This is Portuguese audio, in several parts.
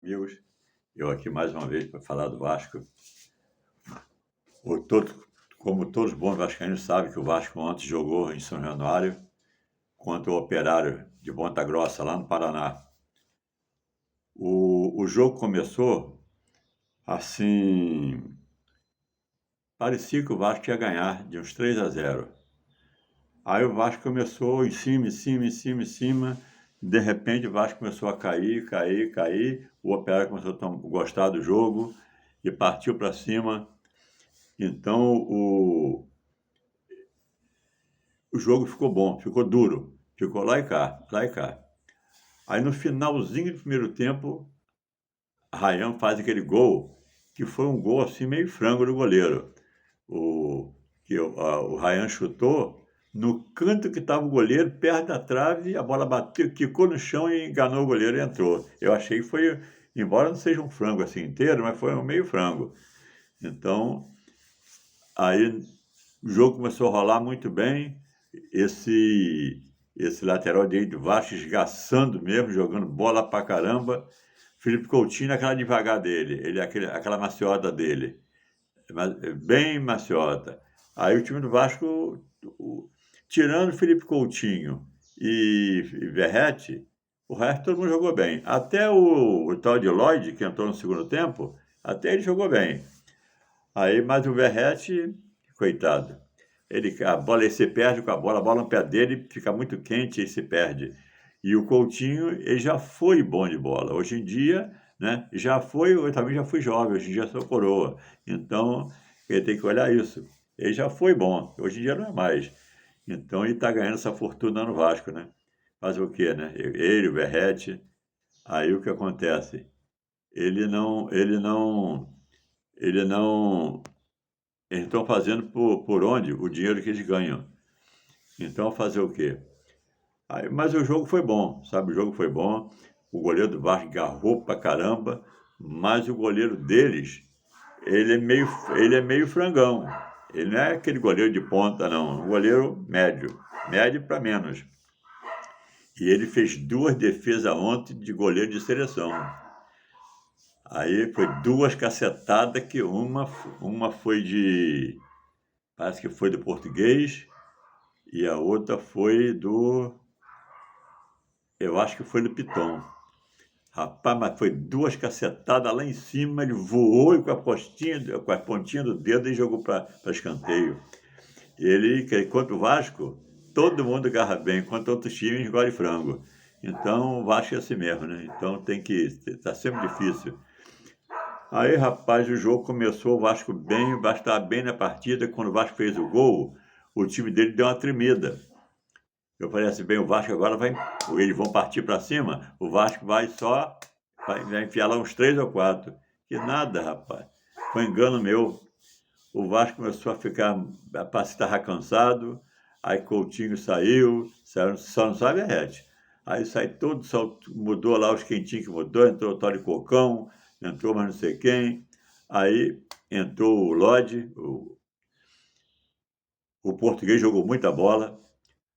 Amigos, eu aqui mais uma vez para falar do Vasco. O todo, como todos os bons vascaínos sabem que o Vasco ontem jogou em São Januário contra o Operário de Ponta Grossa, lá no Paraná. O jogo começou assim, parecia que o Vasco ia ganhar de uns 3-0. Aí o Vasco começou em cima, em cima, em cima, em cima. De repente o Vasco começou a cair, cair, cair. O Operário começou a gostar do jogo e partiu para cima. Então o jogo ficou bom, ficou duro, ficou lá e cá, lá e cá. Aí no finalzinho do primeiro tempo, Ryan faz aquele gol, que foi um gol assim meio frango do goleiro. O Ryan chutou no canto que estava o goleiro, perto da trave, a bola bateu, quicou no chão e enganou o goleiro e entrou. Eu achei que foi, embora não seja um frango assim inteiro, mas foi um meio frango. Então, aí o jogo começou a rolar muito bem. Esse lateral direito do Vasco esgaçando mesmo, jogando bola pra caramba. Felipe Coutinho naquela devagar dele, aquela maciota dele, bem maciota. Aí o time do Vasco, tirando Felipe Coutinho e Verratti, o resto todo mundo jogou bem. Até o tal de Lloyd, que entrou no segundo tempo, até ele jogou bem. Aí, mas o Verratti, coitado, a bola ele se perde com a bola no pé dele fica muito quente e se perde. E o Coutinho, ele já foi bom de bola. Hoje em dia, né, eu também já fui jovem, hoje em dia sou coroa. Então, ele tem que olhar isso. Ele já foi bom, hoje em dia não é mais. Então, ele está ganhando essa fortuna no Vasco, né? Fazer o quê, né? Ele, o Verratti, aí o que acontece? Ele não, ele não, ele não eles estão fazendo por onde o dinheiro que eles ganham. Então, fazer o quê? Aí, mas o jogo foi bom, sabe? O jogo foi bom. O goleiro do Vasco agarrou pra caramba, mas o goleiro deles, ele é meio frangão. Ele não é aquele goleiro de ponta, não. Um goleiro médio, médio para menos. E ele fez 2 defesas ontem de goleiro de seleção. Aí foi 2 cacetadas, que uma foi de... Parece que foi do Português, e a outra foi do... Eu acho que foi do Piton. Rapaz, mas foi 2 cacetadas lá em cima, ele voou e com a pontinha do dedo e jogou para escanteio. Contra o Vasco, todo mundo agarra bem, contra outros times, engole frango. Então, o Vasco é assim mesmo, né? Então, tá sempre difícil. Aí, rapaz, o jogo começou, o Vasco estava bem na partida. Quando o Vasco fez o gol, o time dele deu uma tremida. Eu falei assim, bem, o Vasco agora eles vão partir para cima, o Vasco vai enfiar lá uns 3 ou 4. Que nada, rapaz. Foi engano meu. O Vasco começou a ficar, estava cansado, aí Coutinho saiu, só não sabe a rede. Aí sai todo, só mudou lá os quentinhos que mudou, entrou o tal de Cocão, entrou mais não sei quem, aí entrou o Lodge, o português jogou muita bola.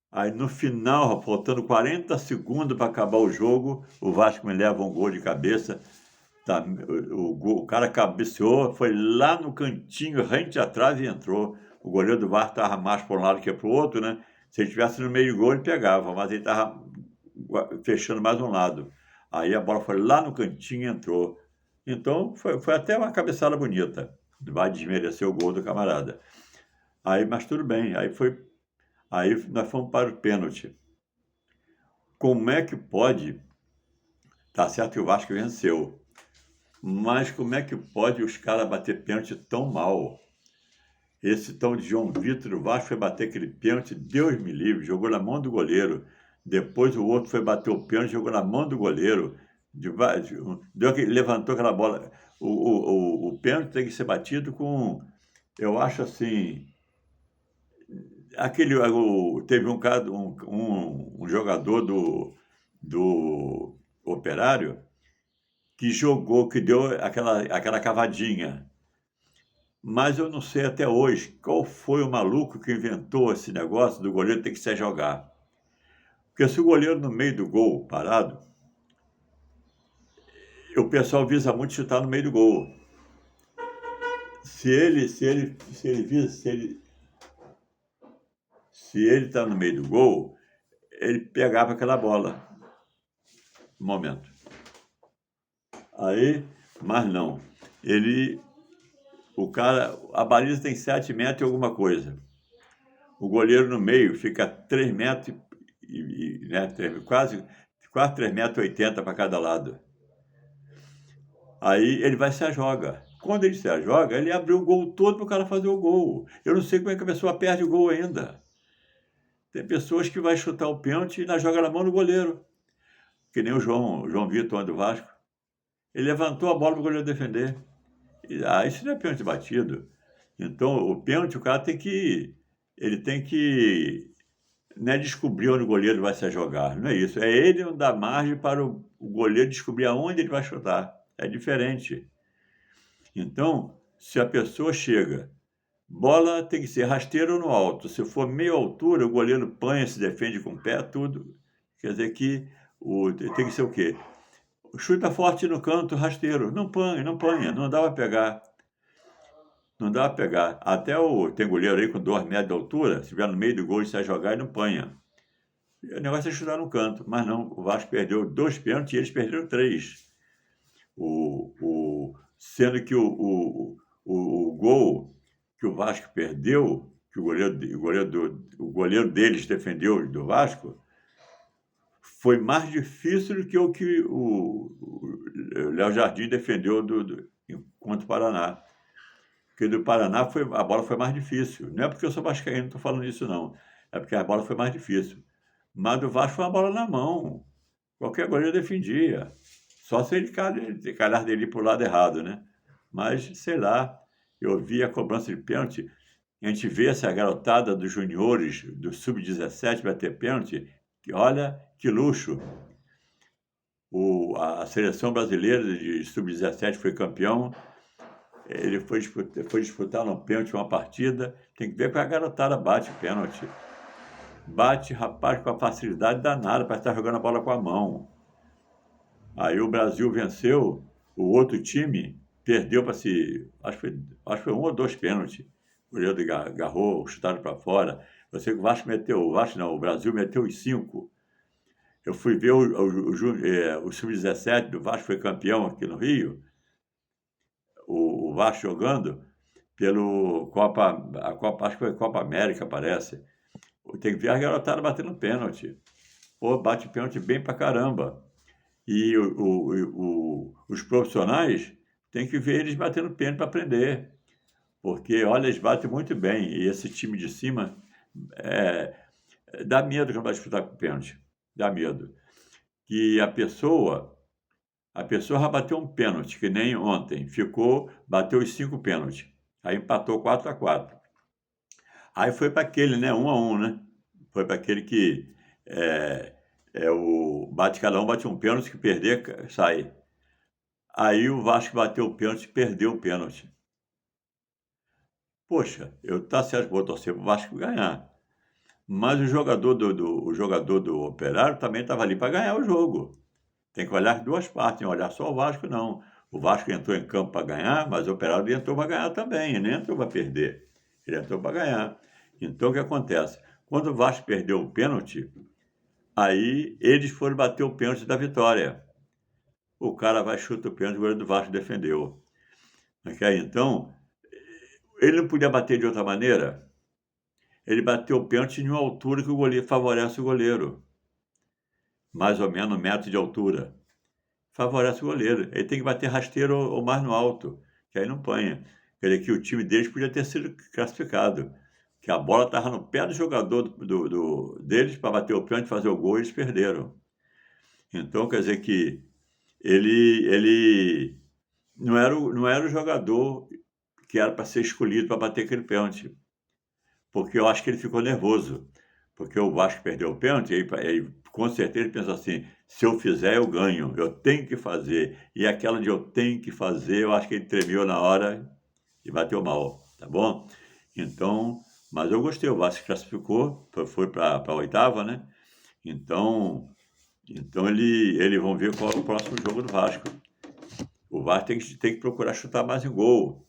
Aí no final, faltando 40 segundos para acabar o jogo, o Vasco me leva um gol de cabeça. Tá, o cara cabeceou, foi lá no cantinho, rente atrás e entrou. O goleiro do Vasco estava mais para um lado que para o outro, né? Se ele estivesse no meio do gol, ele pegava, mas ele estava fechando mais um lado. Aí a bola foi lá no cantinho e entrou. Então foi até uma cabeçada bonita. Vai desmerecer o gol do camarada. Aí, mas tudo bem. Aí nós fomos para o pênalti. Como é que pode? Tá certo que o Vasco venceu, mas como é que pode os caras bater pênalti tão mal? Esse tal de João Vitor do Vasco foi bater aquele pênalti, Deus me livre, jogou na mão do goleiro. Depois o outro foi bater o pênalti, jogou na mão do goleiro. Levantou aquela bola. O pênalti tem que ser batido com, eu acho assim, teve um cara, um jogador do Operário que jogou, que deu aquela cavadinha. Mas eu não sei até hoje qual foi o maluco que inventou esse negócio do goleiro ter que se jogar. Porque se o goleiro no meio do gol, parado, o pessoal visa muito chutar no meio do gol. Se ele está no meio do gol, ele pegava aquela bola no momento. Aí, mas não. A baliza tem 7 metros e alguma coisa. O goleiro no meio fica 3 metros né, quase 3 metros e 80 para cada lado. Aí ele vai se ajoga. Quando ele se ajoga, ele abriu o gol todo para o cara fazer o gol. Eu não sei como é que a pessoa perde o gol ainda. Tem pessoas que vai chutar o pênalti e ainda joga na mão do goleiro. Que nem o João Vitor, do Vasco. Ele levantou a bola para o goleiro defender. Isso não é pênalti batido. Então, o pênalti, o cara tem que... Ele tem que... Não é descobrir onde o goleiro vai se jogar. Não é isso. É ele não dar margem para o goleiro descobrir aonde ele vai chutar. É diferente. Então, se a pessoa chega... Bola tem que ser rasteira ou no alto. Se for meia altura, o goleiro panha, se defende com o pé, tudo. Quer dizer que tem que ser o quê? Chuta forte no canto, rasteiro. Não panha, não dá para pegar. Não dá para pegar. Tem goleiro aí com 2 metros de altura, se estiver no meio do gol e sai jogar, ele não panha. O negócio é chutar no canto. Mas não, o Vasco perdeu 2 pênaltis e eles perderam 3. Sendo que o gol que o Vasco perdeu, que o goleiro deles defendeu do Vasco, foi mais difícil do que o que o Léo Jardim defendeu contra o Paraná. Porque do Paraná a bola foi mais difícil. Não é porque eu sou vascaíno, não estou falando isso não. É porque a bola foi mais difícil. Mas do Vasco foi uma bola na mão. Qualquer goleiro defendia. Só se ele calhar dele para o lado errado, né? Mas, sei lá, eu vi a cobrança de pênalti. A gente vê essa garotada dos juniores, do sub-17, vai ter pênalti. Que olha, que luxo. A seleção brasileira de sub-17 foi campeão. Ele foi disputar no pênalti uma partida. Tem que ver que a garotada bate pênalti. Bate, rapaz, com a facilidade danada para estar jogando a bola com a mão. Aí o Brasil venceu, o outro time perdeu para se... Acho que foi 1 ou 2 pênaltis. O goleiro agarrou, chutaram para fora. Eu sei que o Brasil meteu os 5. Eu fui ver o Sub-17 do Vasco, foi campeão aqui no Rio. O Vasco jogando pelo acho que foi Copa América, parece. Tem que ver a garotada batendo pênalti. Pô, bate pênalti bem pra caramba. E os profissionais têm que ver eles batendo pênalti para aprender. Porque, olha, eles batem muito bem. E esse time de cima dá medo quando vai disputar com pênalti. Dá medo. Que a pessoa já bateu um pênalti, que nem ontem. Bateu os 5 pênaltis. Aí empatou 4-4. Aí foi para aquele, né? 1-1, né? Foi para aquele que cada um bate um pênalti, que perder, sai. Aí o Vasco bateu o pênalti e perdeu o pênalti. Poxa, tá certo, vou torcer para o Vasco ganhar. Mas o jogador do Operário também estava ali para ganhar o jogo. Tem que olhar as duas partes, não olhar só o Vasco, não. O Vasco entrou em campo para ganhar, mas o Operário entrou para ganhar também. Ele não entrou para perder, ele entrou para ganhar. Então, o que acontece? Quando o Vasco perdeu o pênalti, aí eles foram bater o pênalti da vitória. O cara vai chutar o pênalti, o goleiro do Vasco defendeu. Então, ele não podia bater de outra maneira. Ele bateu o pênalti em uma altura que o goleiro favorece o goleiro. Mais ou menos 1 metro de altura. Favorece o goleiro. Ele tem que bater rasteiro ou mais no alto, que aí não panha. Quer dizer que o time deles podia ter sido classificado. Que a bola estava no pé do jogador deles para bater o pênalti, fazer o gol, e eles perderam. Então, quer dizer que ele não era o jogador que era para ser escolhido para bater aquele pênalti. Porque eu acho que ele ficou nervoso. Porque o Vasco perdeu o pênalti, aí com certeza ele pensou assim, se eu fizer, eu ganho, eu tenho que fazer. E aquela de eu tenho que fazer, eu acho que ele tremeu na hora e bateu mal, tá bom? Então, mas eu gostei, o Vasco classificou, foi para a 8ª, né? Então eles vão ver qual é o próximo jogo do Vasco. O Vasco tem que procurar chutar mais em gol,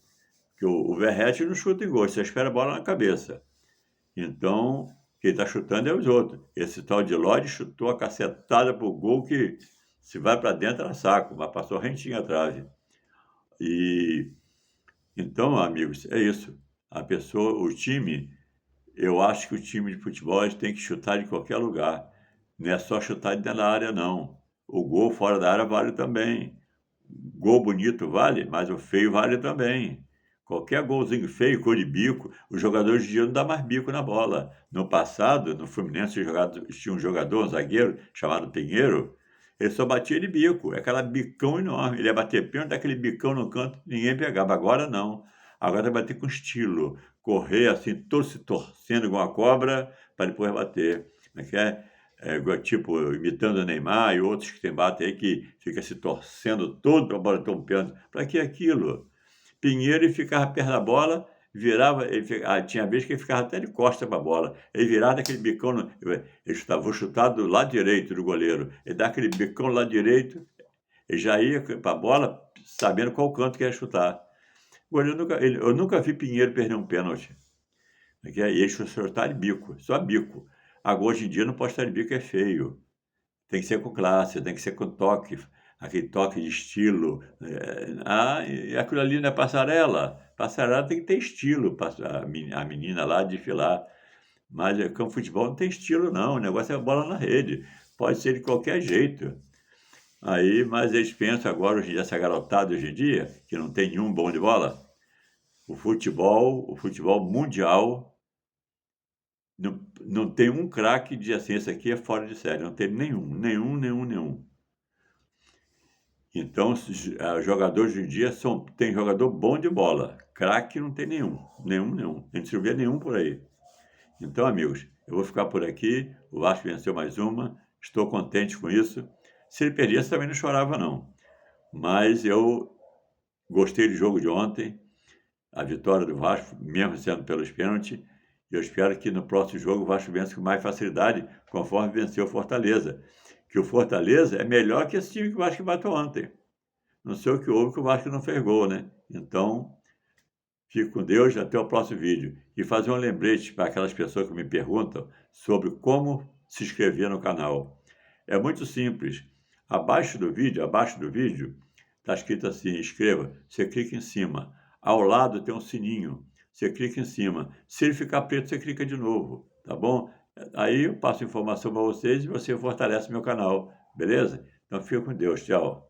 porque o Verratti não chuta em gol, você espera a bola na cabeça. Então, quem está chutando é os outros. Esse tal de Lodi chutou a cacetada pro gol que, se vai para dentro, era saco, mas passou rentinho atrás. E então, amigos, é isso. A pessoa, o time, eu acho que o time de futebol eles tem que chutar de qualquer lugar. Não é só chutar dentro da área, não. O gol fora da área vale também. Gol bonito vale, mas o feio vale também. Qualquer golzinho feio, cor de bico, os jogadores de dia não dão mais bico na bola. No passado, no Fluminense, tinha um jogador, um zagueiro, chamado Pinheiro, ele só batia de bico, é aquela bicão enorme. Ele ia bater pênalti, daquele bicão no canto, ninguém pegava. Agora não. Agora vai bater com estilo. Correr assim, todo se torcendo igual uma cobra, para depois bater. Não é que é? Tipo, imitando o Neymar e outros que tem bate aí que fica se torcendo todo para a bola ter um pênalti. Para que aquilo? Pinheiro ele ficava perto da bola, virava, tinha vez que ele ficava até de costa para a bola. Ele virava daquele bicão, ele chutava, vou chutar do lado direito do goleiro. Ele dá aquele bicão do lado direito, ele já ia para a bola sabendo qual canto que ia chutar. O goleiro eu nunca vi Pinheiro perder um pênalti. E ele chutar de bico, só bico. Agora, hoje em dia, não pode estar de bico, é feio. Tem que ser com classe, tem que ser com toque, aquele toque de estilo. E aquilo ali não é passarela. Passarela tem que ter estilo, a menina lá desfilar. Mas com futebol não tem estilo, não. O negócio é bola na rede. Pode ser de qualquer jeito. Aí, mas eles pensam agora, hoje em dia, essa garotada hoje em dia, que não tem nenhum bom de bola, o futebol mundial não tem um craque de assim, esse aqui é fora de série, não tem nenhum. Então, os jogadores de hoje em dia tem jogador bom de bola, craque não tem nenhum. A gente não vê nenhum por aí. Então, amigos, eu vou ficar por aqui. O Vasco venceu mais uma, estou contente com isso. Se ele perdesse, também não chorava, não. Mas eu gostei do jogo de ontem, a vitória do Vasco, mesmo sendo pelos pênaltis. Eu espero que no próximo jogo o Vasco vença com mais facilidade, conforme venceu o Fortaleza. Que o Fortaleza é melhor que esse time que o Vasco bateu ontem. Não sei o que houve que o Vasco não fez gol, né? Então, fique com Deus, até o próximo vídeo. E fazer um lembrete para aquelas pessoas que me perguntam sobre como se inscrever no canal. É muito simples. Abaixo do vídeo, está escrito assim, inscreva. Você clica em cima. Ao lado tem um sininho. Você clica em cima. Se ele ficar preto, você clica de novo, tá bom? Aí eu passo informação para vocês e você fortalece meu canal, beleza? Então fica com Deus, tchau.